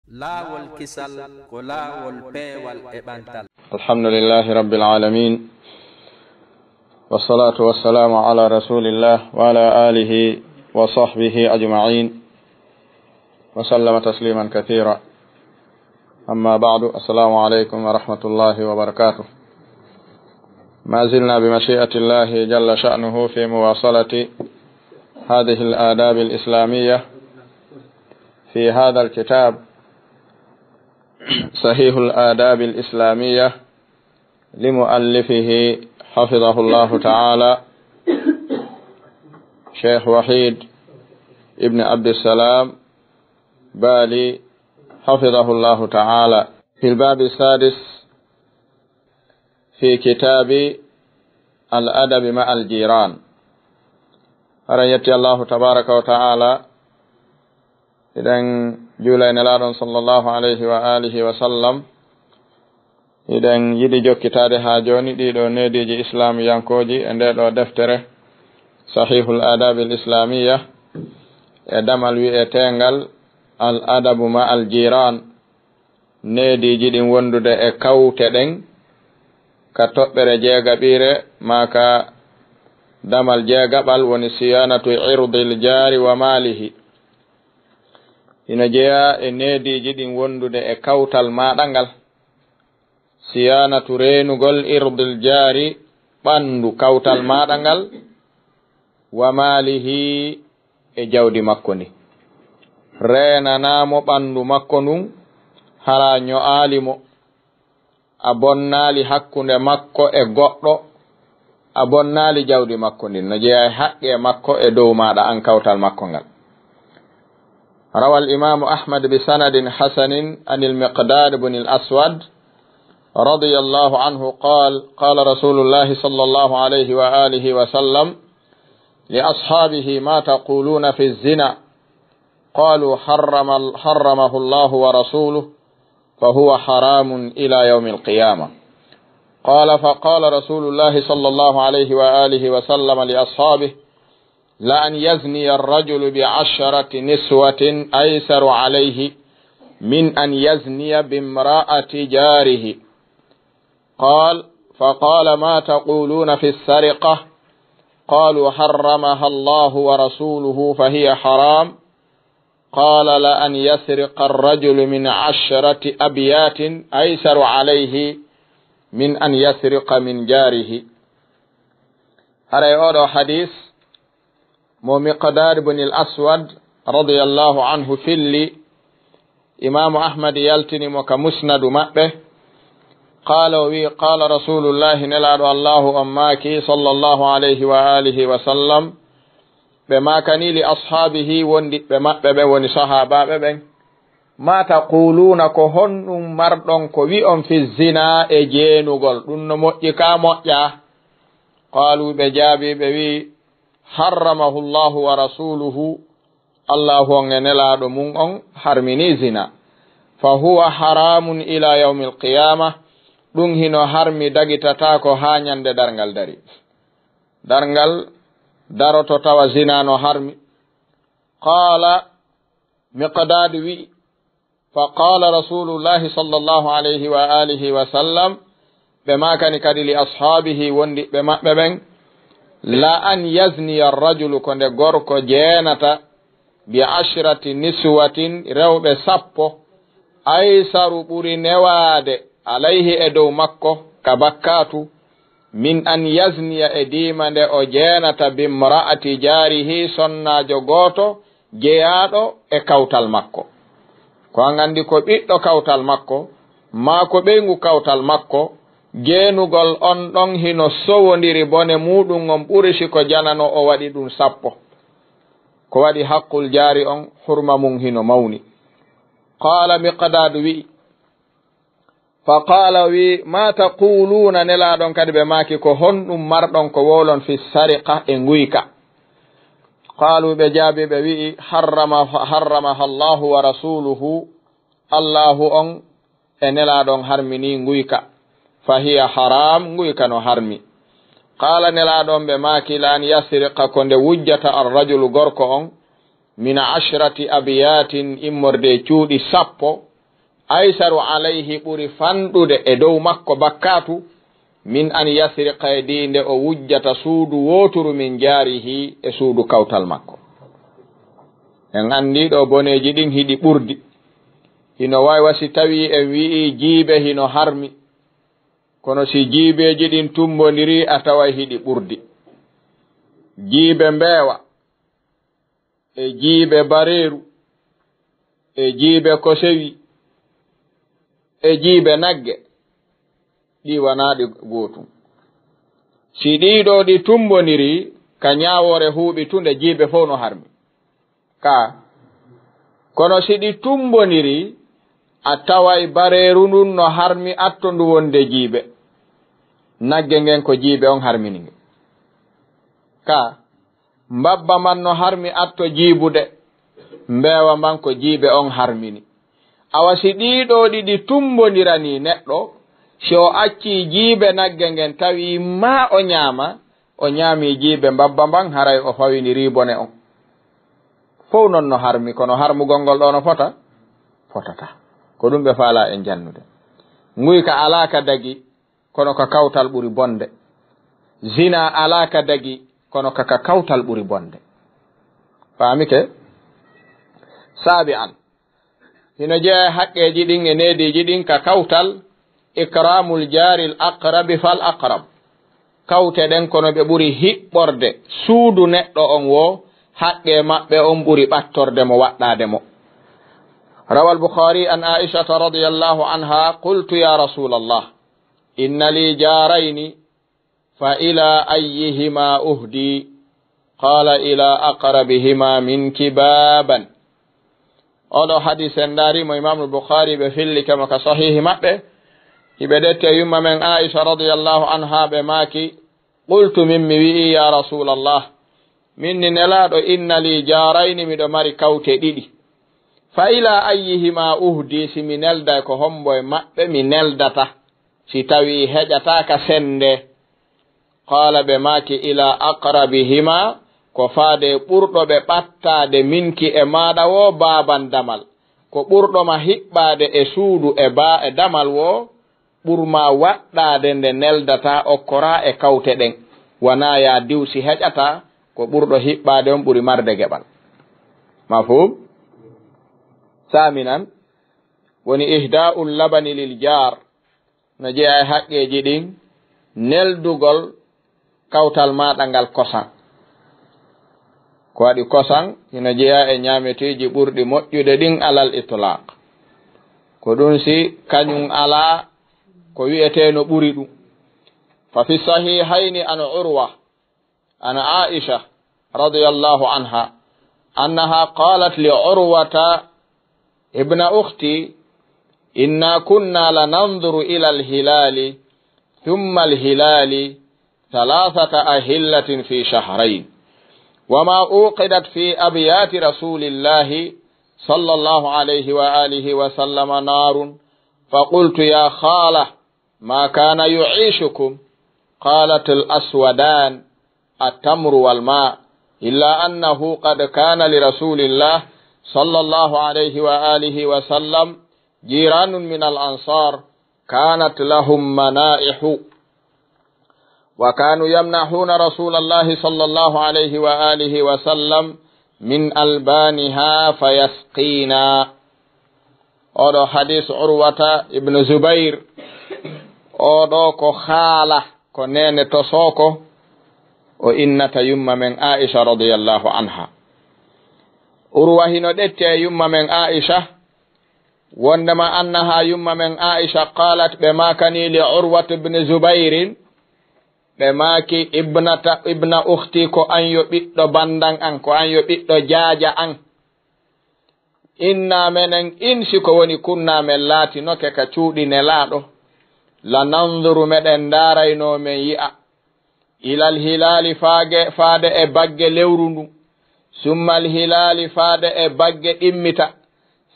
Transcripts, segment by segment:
laawol kisal ko laawol peewal e ɓantal. Alhamdulillahi rabbil alamin, wassalatu wassalamu ala rasulillah wa ala alihi wa sahbihi ajma'in wa sallama tasliman kathira. Amma ba'du, assalamu alaykum wa rahmatullahi wa barakatuh. ما زلنا بمشيئة الله جل شأنه في مواصلة هذه الآداب الإسلامية في هذا الكتاب صحيح الآداب الإسلامية لمؤلفه حفظه الله تعالى شيخ وحيد ابن عبد السلام بالي حفظه الله تعالى، في الباب السادس في كتاب الأدب مع الجيران. أرأيت الله تبارك وتعالى إذن جولين لادن صلى الله عليه وآله وسلم إذن يدي جو كتاب هاجوني دي دو نيدي جي إسلام ينكوجي اندي دو دفتره صحيح الآداب الإسلامية دمال ويتنغل الأدب مع الجيران نيدي جي دي وندو دي كوتدن ka toɓɓere jeegaɓire maka damal jeegaɓal woni siyanatu irdil jari wa malihi. ina jeeya e neediji ɗin wondude e kawtal maɗa ngal. siyanatu renugol irdil jari ɓandu kawtal maɗa ngal, wa malihi e jawdi makko ndi. renanamo ɓandu makko ndun hara nyo'alimo, a bonnali hakkunde makko e goɗɗo, a bonnali jawdi makko ndin, no jeeya haqqe makko e dow maɗa an kawtal makko ngal. rawal imamu ahmad bi sanadin hasanin an al-miqdad ibn al-aswad radiyallahu anhu qala rasulullahi sallallahu alayhi wa alihi wa sallam li ashabihi ma taquluna fi az-zina qalu harramahu Allah wa rasuluhu فهو حرام إلى يوم القيامة. قال فقال رسول الله صلى الله عليه وآله وسلم لأصحابه لأن يزني الرجل ب10 نسوة أيسر عليه من أن يزني بامرأة جاره. فقال ما تقولون في السرقة؟ قالوا حرمها الله ورسوله فهي حرام. قال لأن يسرق الرجل من 10 أبيات أيسر عليه من أن يسرق من جاره. هذا هو حديث مقداد بن الأسود رضي الله عنه في اللي إمام أحمد يلتني وكمسند مأبه قال رسول الله نلعب الله أماكي صلى الله عليه وآله وسلم بما كان لأصحابه بما وني صحابة بين ما تقولون كهن مردون كويون في الزنا اجينوغل دون موجيكا موجا. قالوا بجابي بوي حرمه الله ورسوله الله نلا دومون حرمني زنا فهو حرام الى يوم القيامه. دون هنا حرمي دغيتata ko ha nyande dargal dari dargal daroto tawa zina no harmi. qala miqdad wi faqala rasulullahi sallallahu alayhi wa alihi wa sallam bema kani kadi li ashabihi wondi be mabbe ben la an yazni ar-rajulu konde gorko jeenata bi 10 niswatin rewbe sappo aysaru buri newade alayhi e dow makko kabakatu min an yazniya e dimande o jeenata bimra'ati jarihi sonnajo goto jeyaɗo e kawtal makko. ko angandi ko ɓiɗɗo kawtal makko ma ko ɓeygu kawtal makko, jeenugol on ɗon hino sowodiri bone muɗum on ɓuri siko janano o waɗi ɗum sappo, ko waɗi haqqul jari on hurma mum hino mawni. qala miqdad wi فقال وي ما تقولون نلادون كدي بماكي كو هندum mardon ko wolon fi sariqa e nguyka. قالوا بجابي بوي حرمها الله ورسوله الله on enelادون harmini nguyka فهي حرام nguyka no harmi. قال نلادون بماكي لان يسرق konde wujjata الرجل gorko on min 10 أبيات immorde cuudi sappo aysaru alayhi ɓuri fanɗude e dow makko bakkatu min an yasriqa e dinde o wujjata suudu woturu min jaarihi e suudu kawtal makko. en andi ɗo boneji ɗin hiɗi ɓurdi. hino wawa si tawi en wi'i jiibe hino harmi, kono si jiibeji ɗin tumbodiri a tawa hiɗi ɓurdi. jiibe mbeewa e jiibe bareeru e jiibe kosewi e jiibe nagge ɗi wanaɗi gootum. si ɗiɗo ɗi tumbodiri ka ñawore huuɓi tunde jiibe fof no harmi ka. kono si ɗi tumbodiri a taway bareeru ndun no harmi atto ndu wonde jiibe, nagge ngen ko jiibe on harmini nge ka. mbabba man no harmi atto jiibude, mbeewa man ko jiibe on harmini. awa si ɗiɗo ɗiɗi tumbondirani neɗɗo, si o acci jiibe nagge ngen tawi ma o ñaama, o ñaami jiibe mbabba man haray o fawiniri bone on fof non no harmi. kono harmugol ngol ɗo no fotata. ko ɗum ɓe faala en jannude. nguyka alaka dagi, kono ka kawtal ɓuri bonde. zina alaka dagi, kono kaka kawtal ɓuri bonde. faamike? saabi an hino jeeya haqqeji ɗin e neediji ɗin ka kawtal ikramul jaril aqrabi fal aqrab. kawte ɗen kono ɓe ɓuri hiɓɓorde suudu neɗɗo on wo, haqqe maɓɓe on ɓuri ɓattorde mo waɗɗade mo. روى البخاري عن عائشة رضي الله عنها قلت يا رسول الله إن لي جارين فإلى أيهما أهدي؟ قال إلى أقربهما منك بابا. هذا حديث داري إمام البخاري بفل كما كصحيح مبه يبدت يوم من عائشة رضي الله عنها بماكي قلت من موي يا رسول الله مني نلاد إن لي جارين مدمر كوتي ديدي فإلى أيهما أهدي si mi nelda ko hombo e maɓɓe mi neldata si tawi heƴataka sende. qala ɓe maki ila aqrabihima ko faade ɓurɗo ɓe ɓattade minki e maɗa wo baban damal, ko ɓurɗoma hiɓɓade e suudu e damal wo ɓurma waɗɗade nde neldata okkora e kawte ɗen. wana ya diw si heƴata ko ɓurɗo hiɓɓade on ɓuri marde geɓal. mafhum? saminan woni ihda'ul labani lil jar, no jeeya haqqeji ɗin neldugol kawtal maɗa ngal kosan. ko waɗi kosan hino jeeya e ñameteji ɓurɗi moƴƴude ɗin alal itlaq. ko ɗum si kañum ala ko wi'eteno ɓuri ɗum. fa fi sahihayni an urwa an aisha radiyallahu anha annaha qalat li urwata ابن أختي إنا كنا لننظر إلى الهلال ثم الهلال 3 أهلة في شهرين وما أوقدت في أبيات رسول الله صلى الله عليه وآله وسلم نار فقلت يا خالة ما كان يعيشكم؟ قالت الأسودان التمر والماء إلا أنه قد كان لرسول الله صلى الله عليه وآله وسلم جيران من الأنصار كانت لهم منائح وكانوا يمنحون رسول الله صلى الله عليه وآله وسلم من ألبانها فيسقينا. هذا حديث عروة ابن زبير. هذا خالة كنين تصوكو وإن تيم من عائشة رضي الله عنها. urwa hino ɗette yumma men aisha wondema annaha yumma men aisha qalat ɓe makani li urwat ibn zubairin ɓe maki ibna ukhti ko an yo ɓiɗɗo bandan an, ko an yo ɓiɗɗo jaaja an. inna menen insi ko woni kunna men laatinoke ka cuuɗi nelaaɗo la nanzuru meɗen darayno men yi'a ilal hilali faade e bagge lewru ndu summa alhilali faade e bagge ɗimmita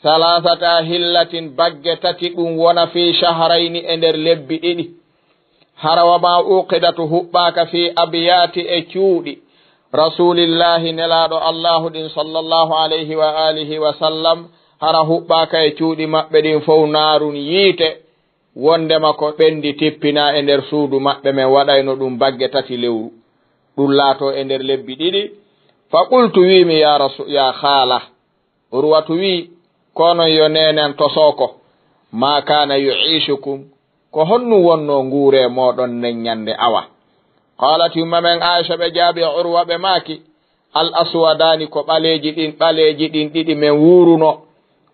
3 hillatin bagge tati ɗum wona fi shahrayni e nder lebbi ɗiɗi. harawa ma uqidatu huɓɓaka fi abiyati e cuuɗi rasulillahi nelaɗo allahu ɗin sallallahu alayhi wa alihi wa sallam hara huɓɓaka e cuuɗi maɓɓe ɗin fof naarun yiite wondema ko ɓendi tippina e nder suudu maɓɓe men waɗayno ɗum bagge tati lewru ɗum laato e nder lebbi ɗiɗi. fa qultu wimi ya haala urwatu wi konon yo nenen tosoko ma kana yu'ishukum ko honnu wonno nguure moɗon nen ñande awa. qalat yumma men Aisha ɓe jaabi urwa ɓe maaki al aswadani ko ɓaleji ɗin ɗiɗi men wuruno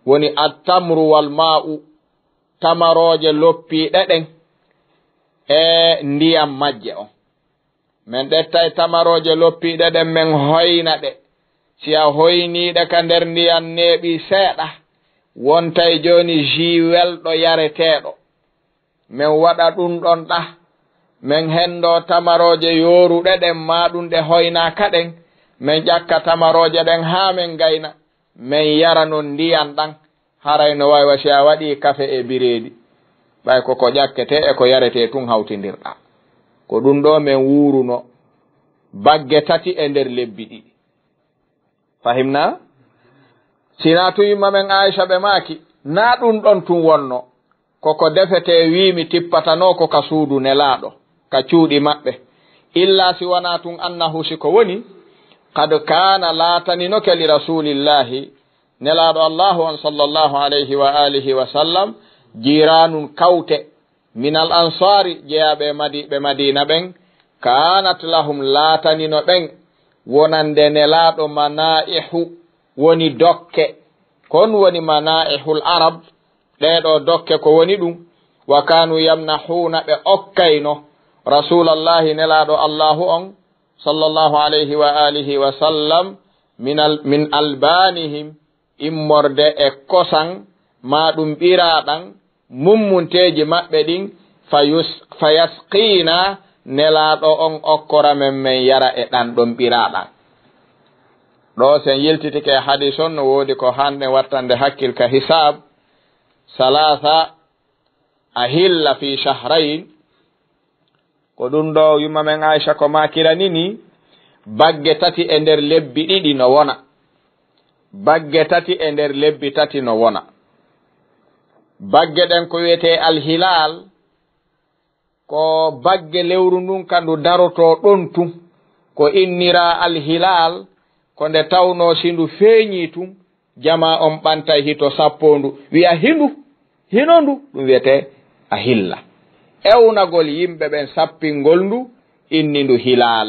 woni attamru wal ma'u tamaroje loppiɗe ɗen e ndiyam majje on. men ɗettay tamaroje loppiɗe ɗen men hoyna ɗe si a hoyniɗe ka nder ndiyam neeɓi seeɗa wontay joni ji welɗo yareteɗo men waɗa ɗum ɗon ɗa men hendo tamaroje yoruɗe ɗen ma ɗum ɗe hoyna kaɗen men ƴakka tamaroje ɗen ha men gayna men yara non ndiyam ɗan harayno waywa si a waɗi kafe e bireedi ɓay koko ƴakkete e ko yarete tun hawtindirɗa ko ɗum ɗo men wuruno bagge tati e nder lebbi ɗiɗi. fahimna sina tuyimma men Aisha ɓe maaki na ɗum ɗon tun wonno koko defete wimi tippatano ko ka suudu nelaɗo ka cuuɗi maɓɓe illa si wana tun annahu siko woni qad kana laataninoke li rasulillahi nelaɗo allahu on sallallahu alayhi wa alihi wa sallam jiranun kawte min al ansari jeyaɓe ɓe madina ɓen kanat lahum laatanino ɓen wonande nelaɗo mana'ihu woni dokke kon woni mana'ihul arab ɗeɗo dokke ko woni ɗum wa kanu yamnahuna ɓe okkayno rasulallahi nelaɗo allahu on sallallahu alayhi wa alihi wa sallam min albanihim immorde e kosan ma ɗum ɓiraɗan mummunteji maɓɓe ɗin fayasqina nelaɗo on okkora men yara e ɗan ɗon ɓiraɗan. ɗo sen yiltitike hadis on no woodi ko hande wattande hakkil ka hisab salasa ahilla fi shahrayn ko ɗum ɗo yumma men Aisha ko makiranini bagge tati e nder lebbi ɗiɗi no wona bagge tati e nder lebbi tati no wona bagge ɗen ko wiyete alhilal ko bagge lewru ndun kandu daroto ɗon tun ko innira alhilal ko nde tawno sindu feeñi tun jama on ɓantay hito sappondu wiya hinondu ɗum wiyete a hilla ewnagol yimɓe ɓen sappingol ndu inni ndu hilal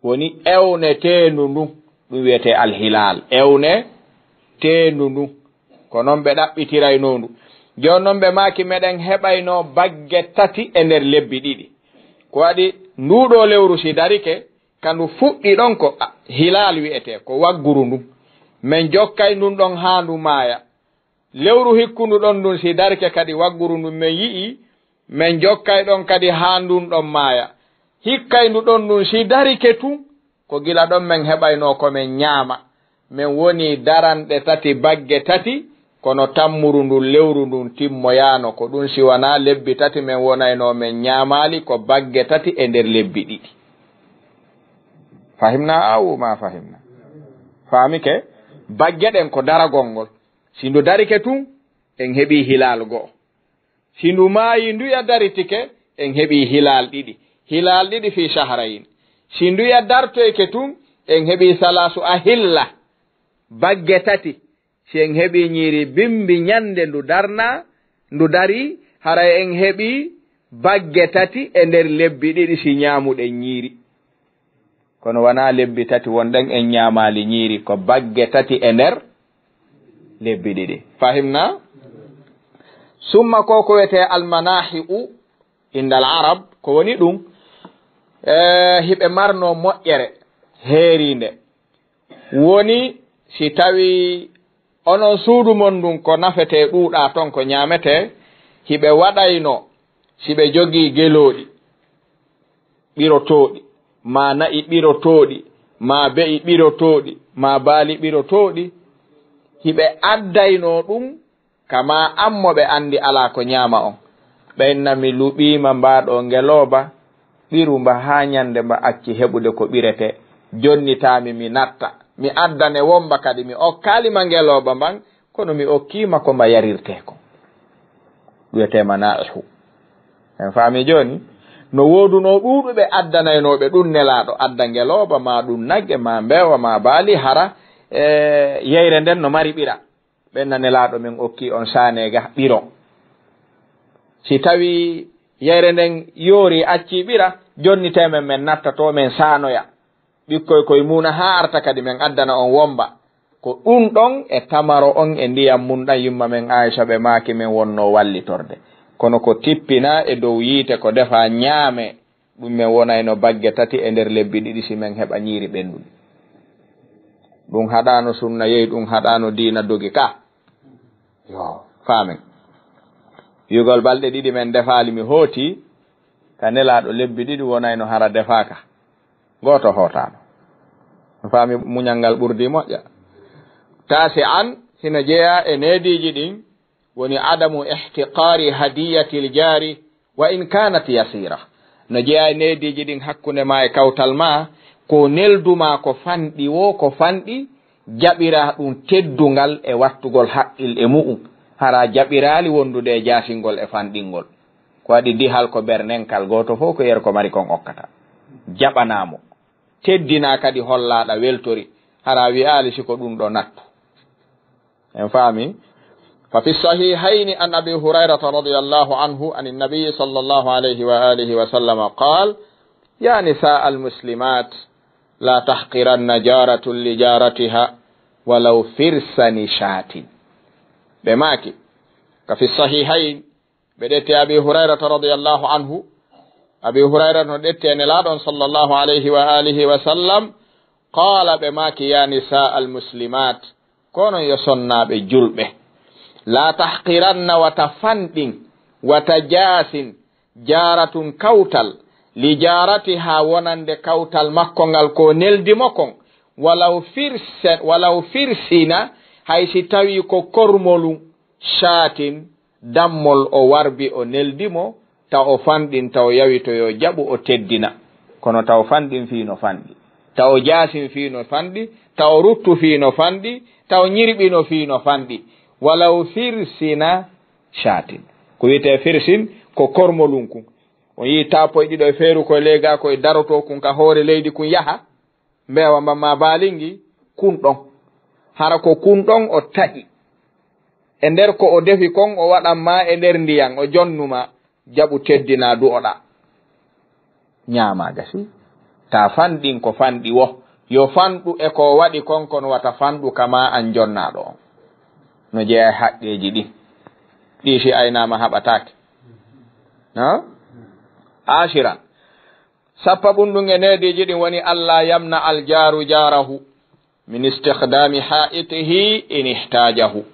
woni ewne tendu ndu ɗum wiyete alhilal ewne tendu ndu ko noon ɓe ɗaɓɓitirayno ndu joni noon ɓe maaki meɗen heɓayno bagge tati e nder lebbi ɗiɗi ko waɗi nduɗo lewru si darike kandu fuɗɗi ɗon ko hilal wiyete ko wagguru ndu min jokkay ndun ɗon ha ndu maaya lewru hikkundu ɗon ndun si darike kadi wagguru ndu min yi'i min jokkay ɗon kadi ha ndun ɗon maaya hikkay ndu ɗon ndun si darike tun ko gila ɗon min heɓayno ko min ñaama min woni daranɗe tati bagge tati kono tammuru ndun lewru ndun timmoyano ko ɗum si wana lebbi tati min wonayno min ñaamali ko bagge tati e nder lebbi ɗiɗi. fahimna awu ma fahimna famike bagge ɗen ko daragol ngol si ndu darike tun en heɓi hilal go'o si ndu maayi nduya daritike en heɓi hilal ɗiɗi fi shahrayn si nduya dartoyke tun en heɓi salasu ahilla bagge tati si en heɓi ñiiri bimbi ñande ndu dari haray en heɓi bagge tati e nder lebbi ɗiɗi si ñaamuɗen ñiiri kono wana lebbi tati wonɗen en ñaamali ñiiri ko bagge tati e nder lebbi ɗiɗi fahimna summa ko wiyete almanahi'u indal arab ko woni ɗum hiɓe marno moƴƴere heerinde woni si tawi onon suudu mon ndun ko nafete ɗuuɗa ton ko ñaamete hiɓe waɗayno si ɓe jogii gelooɗi ɓirotooɗi ma na'i ɓirotooɗi ma be'i ɓirotooɗi ma baali ɓirotooɗi hiɓe addayno ɗum kama ammo ɓe andi ala ko ñaama on ɓenna mi luɓima mbaɗo ngelooba ɓirumba ha ñande mba acci heɓude ko ɓirete jonnitami mi natta mi addane womba kadi mi okkalima ngeloba mban kono mi okkima ko mba yarirte ko wiyetema naihu en faami joni no woduno ɗuɗuɓe addanaynoɓe ɗum nelaɗo adda ngeloba ma ɗum nagge ma mbewa ma baali hara yeyre nden no mari ɓira ɓenna nelaɗo min okki on sanega ɓiro si tawi yeyre nden yoori acci ɓira jonni temen men nattato men sanoya ɓikkoy koye muna ha arta kadi men addana on womba ko ɗum ɗon e tamaro on e ndiyam mum ɗan yumma men Aisha ɓe maaki men wonno wallitorde kono ko tippina e dow yiite ko defa ñaame ɗum men wonayno bagge tati e nder lebbi ɗiɗi si men heɓa ñiiri ɓenduɗi ɗum haɗano sunna yeyi ɗum haɗano diina dogi ka yo faamen yugol balɗe ɗiɗi men defali mi hooti ka nelaɗo lebbi ɗiɗi wonayno hara defaka goto hootano faami muñalngal ɓurdi moƴƴa taasi an hina jeeya e neediji ɗin woni adamu ihtiqari hadiyatil jari wa in kanat yasira no jeeya e neediji ɗin hakkunde ma e kawtal ma ko nelduma ko fanɗi wo ko fanɗi jaɓira ɗum teddungal e wattugol haqqil e mu'um hara jaɓirali wondude e jaasingol e fanɗingol ko waɗi dihal ko bernenkal goto fof ko yer ko mari kon okkata jaɓanamo teddina kadi hollaɗa weltori hara wi'ali siko ɗum ɗo nattu en faami fa fi sahihaini an abi hurairata radiyallahu anhu an nabiyi sallallahu alayhi wa alihi wa sallam qal ya nisa almuslimat la tahqiranna jaratun li jaratiha walaw firsani shatin ɓe maaki ka fi sahihain ɓe ɗetti abi hurairata radiyallahu anhu abi hurairata no ɗetti ene laaɗon sallallahu alayhi wa alihi wa sallam qala ɓe maaki ya nisa almuslimat kono yo sonnaɓe julɓe la tahqiranna wata fanɗin wata jaasin jaratun kawtal li jaratiha wonande kawtal makko ngal ko neldimo kon walaw firsina hay si tawi ko kormolu shatin dammol o warbi o neldimo taw o fanɗin taw yawi to yo jaɓu o teddina kono taw fanɗin fiino fanɗi taw jaasin fiino fanɗi taw ruttu fiino fanɗi taw ñirɓino fiino fanɗi walaw firsina shatin ko wiyete firsin ko kormolum kun o yi tapoye ɗiɗo e feeru koye leega koye daroto kun ka hoore leydi kun yaha mbewa mbamma baalingi kun ɗon hara ko kun ɗon o taƴi e nder ko o defi kon o waɗanma e nder ndiyan o jonnuma jaɓu teddina du'oɗa ñaama gasi ta fanɗin ko fanɗi wo yo fanɗu e ko waɗi kon kono wata fanɗu kama an jonnaɗo on no jeeya haqqeji ɗi si aynama haɓatake ashiran sappa ɓunɗum e neediji ɗin woni allah yamna aljaru jarahu min istikdami ha'itihi in ihtajahu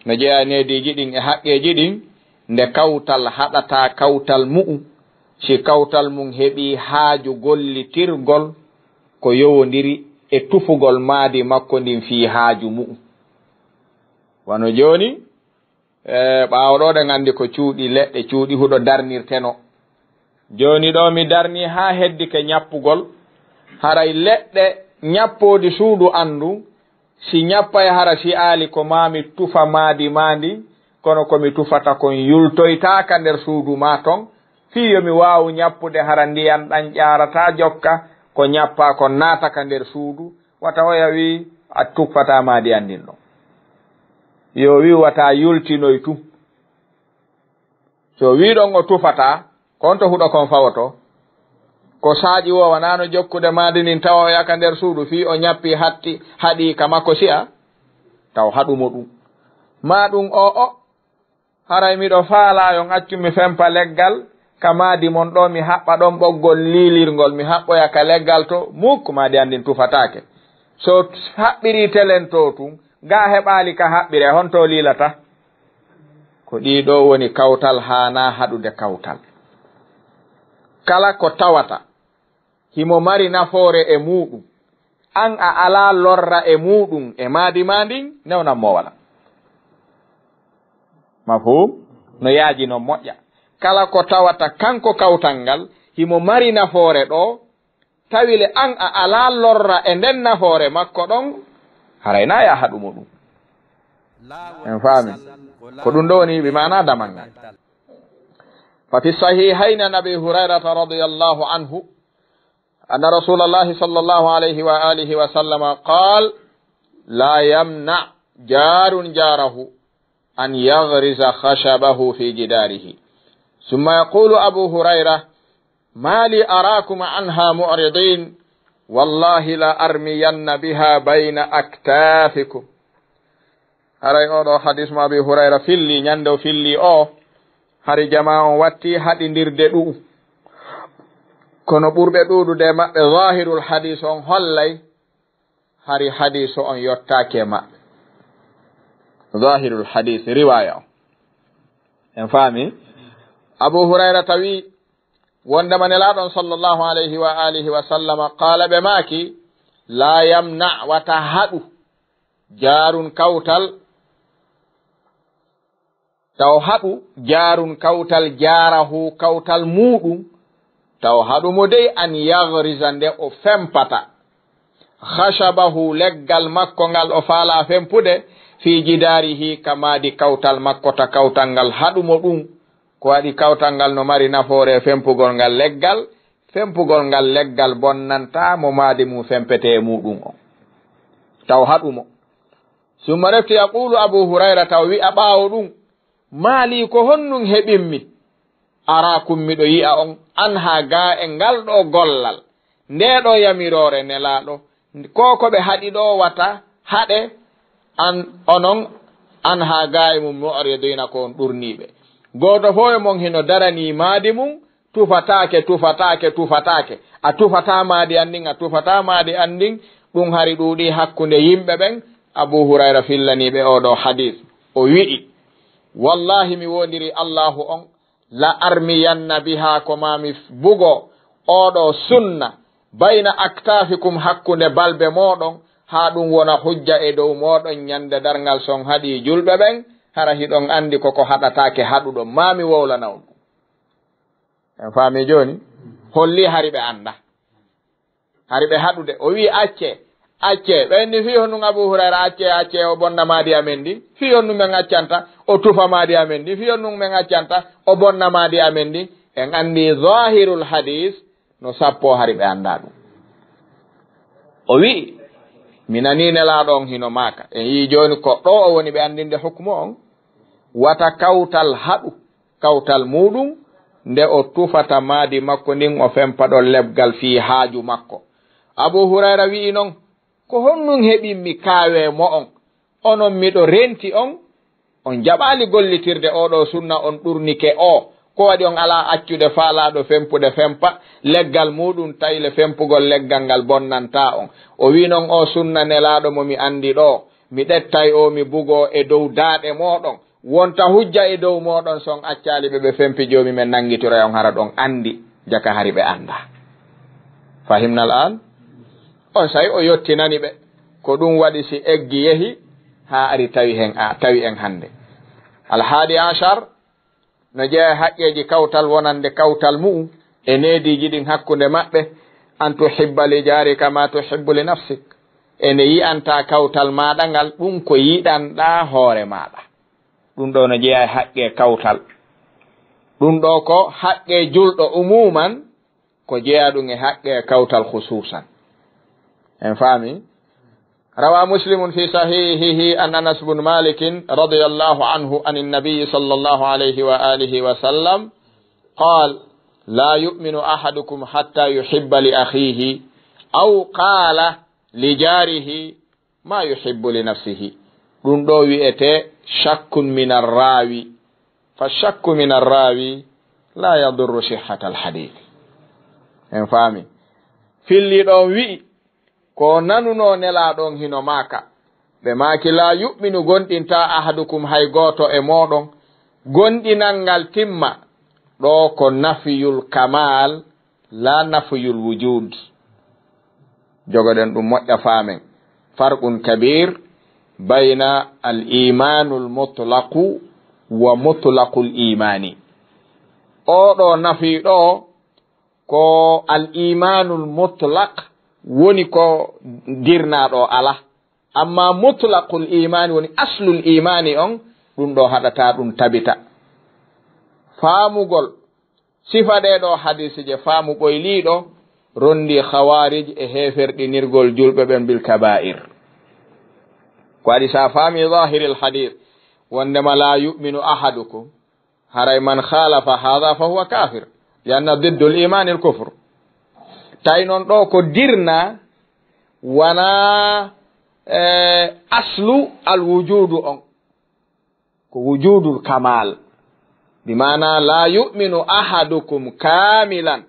no jeeya neediji ɗin e haqqeji ɗin nde kawtal haɗata kawtal mu'um si kawtal mum heɓi haaju gollitirgol ko yowodiri e tufugol maadi makko ndin fi haaju mu'um wano joni ɓawoɗo ɗe gandi ko cuuɗi leɗɗe cuuɗi huɗo darnirteno joni ɗo mi darni ha heddi ke ñappugol haray leɗɗe ñappodi suudu andu si ñappay hara si aali ko mami tufa maadi mandi kono komi tufata kon yultoytaka nder suudu ma ton fiyo mi wawu ñappude hara ndiyan ɗan ƴarata jokka ko ñappa ko naataka nder suudu wata oya wi a tuffata maadi andin ɗon yo wi wata yultinoy tu so wiɗon o tufata kon to huɗo kon fawoto ko saaƴi wo wanano jokkude maadi nin tawa o yaka nder suudu fi o ñappi haɗi ka makko si'a taw haɗumo ɗum ma ɗum o haray miɗo faalayon accumi fempa leggal ka maadi mon ɗo mi haɓɓa ɗon ɓoggol lilirgol mi haɓɓoya ka leggal to mukko maadi andin tufatake so haɓɓiri telen to tun ga heɓali ka haɓɓire honto lilata ko ɗiɗo woni kawtal hana haɗude kawtal kala ko tawata himo mari nafoore e muɗum an a ala lorra e muɗum e maadi ma ndin newnan mo wala mafhum no yaaji no moƴƴa kala ko tawata kanko kawtal ngal himo mari nafoore ɗo tawile an a ala lorra e nden nafoore makko ɗon harayna ya haɗumo ɗum en faami ko ɗum ɗo woni ɓe mana damal ngal fa fi sahihayn an abi hurairata radiyallahu anhu anna rasulallahi sallallahu alayhi wa alihi wa sallama qal la yamna jarun jarahu an yaghriza khashabahu fi jidarihi ثم يقول أبو هريرة ما لي أراكم عنها معرضين والله لا أرمين بها بين أكتافكم هاي أو حديث ما أبي هريرة فيلي نياندو فيلي أو هاري جماعة واتي هادي نديردو kono ɓurɓe ɗuɗude maɓɓe zahirul hadis on hollay hari hadis on yottake maɓɓe zahirul hadis riwaya on en faami abu hurayra tawi wondema nelaɗon sallllahu alayhi wa alihi wa sallama qala ɓe maaki la yamna wata haɗu jarun kawtal taw haɗu jarun kawtal jarahu kawtal muɗum taw haɗumo dey an yagrisa nde o fempata khashabahu leggal makko ngal o faala fempude fi jidarihi kamadi kawtal makko ta kawtal ngal haɗumo ɗum ko waɗi kawtal ngal no mari nafoore fempugol ngal leggal fempugol ngal leggal bonnanta mo maadi mum fempete muɗum o taw haɗumo summa refti yaqulu abu hurayra taw wi'a ɓaawo ɗum maali ko honnum heɓinmi arakum miɗo yi'a on an ha ga e ngal ɗo gollal ndeɗo yamirore nelaɗo ko ɓe haɗi ɗo wata haɗe an onon an ha ga e mum mu'ridina ko on ɗurniɓe goto fo e mon hino darani maadi mum tufatake a tufata maadi andin a tufata maadi andin ɗum hari ɗuuɗi hakkunde yimɓe ɓen abu hurayra fillaniɓe oɗo hadis o wi'i wallahi mi wondiri allahu on la armiyanna biha ko mami bugo oɗo sunna bayna aktafikum hakkunde balbe moɗon ha ɗum wona hujja e dow moɗon ñande dargal son haɗi julɓe ɓen hara hiɗon andi koko haɗatake haɗuɗo mami wowlanaw ɗum en faami joni holli hari ɓe anda hari ɓe haɗude o wi acce ɓenni fi honnum abu hurayra acce o bonna maadi amen ndi fi honnum men accanta o tufa maadi amen ndi fi honnum men accanta o bonna maadi amen ndi en andi zahirul hadis no sappo hari ɓe anda ɗum o wi minani nelaɗon hino maka en yi joni ko ɗo o woni ɓe andinde hukmu on wata kawtal haɗu kawtal muɗum nde o tufata maadi makko ndin o fempaɗo lebgal fi haaju makko abu hurayra wi'i noon ko honnum heɓinmi kaawe mo on onon miɗo renti on jaɓali gollitirde oɗo sunna on ɗurnike o ko waɗi on ala accude faalaɗo fempude fempa leggal muɗum tayle fempugol leggal ngal bonnanta on o wi noon o sunna nelaɗo mo mi andi ɗo mi ɗettay o mi bugo e dow daaɗe moɗon wonta hujja e dow moɗon son accali ɓe fempi jomi men nangitira on hara ɗon andi jaka hari ɓe anda fahimnal an on sayi o yottinani ɓe ko ɗum waɗi si eggi yehi ha ari tawi en hande alhaadi achar no jeeya haqqeji kawtal wonande kawtal mu'um e neediji ɗin hakkunde maɓɓe an tuhibba li jarika ma tuhibbu li nafsik ene yi'anta kawtal maɗa ngal ɗum ko yiɗanɗa hoore maɗa ɗum ɗo no jeeya haqqe kawtal ɗum ɗo ko haqqe julɗo umuman ko jeeya ɗum e haqqe kawtal khususan en faami روى مسلم في صحيحه أن أنس بن مالك رضي الله عنه عن النبي صلى الله عليه وآله وسلم قال لا يؤمن أحدكم حتى يحب لأخيه أو قال لجاره ما يحب لنفسه رندو ويئتي شك من الراوي فالشك من الراوي لا يضر صحة الحديث en faami filli ɗon wi'i ko nanuno nelaɗon hino maka ɓe maki la yu'minu gonɗinta ahadukum hay goto e moɗon gonɗinal ngal timma ɗo ko nafiyul kamal la nafiyul wujud jogoɗen ɗum moƴƴa faamen farqun kabir bayna al imanul mutlaqu wa mutlaqul imani oɗo nafi ɗo ko al imanul mutlaq woni ko dirnaɗo ala amma mutlaqul imani woni aslul imani on ɗum ɗo haɗata ɗum tabita faamugol sifa ɗe ɗo hadisi je faamu ɓoyliɗo rondi khawarij e heferɗinirgol julɓe ɓen bil kaba'ir ko waɗi sa faami zahiril hadith wondema la yuminu ahadukum haray man khalafa hadha fa huwa kafir lianna diddu l imani l kufre tawi noon ɗo ko dirna wana aslu al wujudu on ko wujudul kamal bimana la yuminu ahadukum kamilan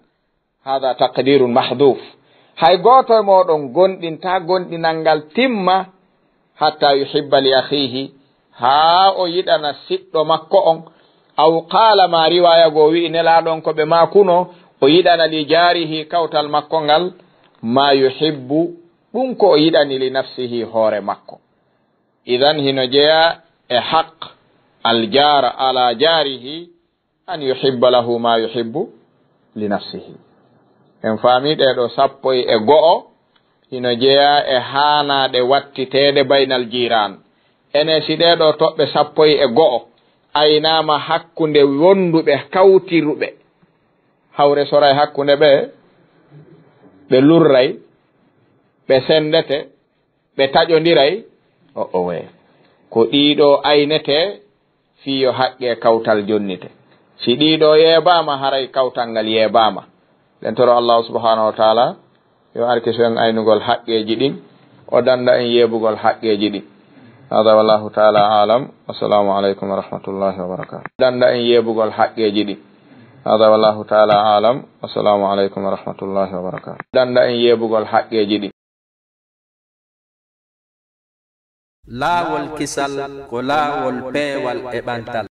hada taqdirun mahduf hay goto e moɗon gonɗinta gonɗinal ngal timma hatta yuhibba li akhihi ha o yiɗana siɗɗo makko on aw qala ma riwaya go wi nelaɗon ko ɓe makuno o yiɗana li jarihi kawtal makko ngal ma yuhibbu ɗum ko o yiɗani li nafsihi hoore makko idan hino jeeya e haq aljara ala jarihi an yuhibba lahu ma yuhibbu li nafsihi en faami ɗeɗo sappo e go'o hino jeeya e haanaɗe wattiteɗe baynal jiran ene si ɗeɗo toɓɓe sappo e go'o aynama hakkunde wonduɓe kawtiruɓe hawre soray hakkunde ɓe lurray ɓe sendete ɓe taƴodiray o we ko ɗiɗo aynete fiyo haqqe kawtal jonnite si ɗiɗo yeebama haray kawtal ngal yeebama len toro Allah subhanahu wa ta'ala yo arkiso en aynugol haqqeji ɗin o danda en yeebugol haqqeji ɗin hada wallahu ta'ala alam assalamu aleykum wa rahmatullahi wa barakatuh danda en yeebugol haqqeji ɗin hada wallahu ta'ala alam assalamu aleykum wa rahmatullahi wa barakatuh danda en yeebugol haqqeji ɗin laawol kisal ko laawol peewal e ɓantal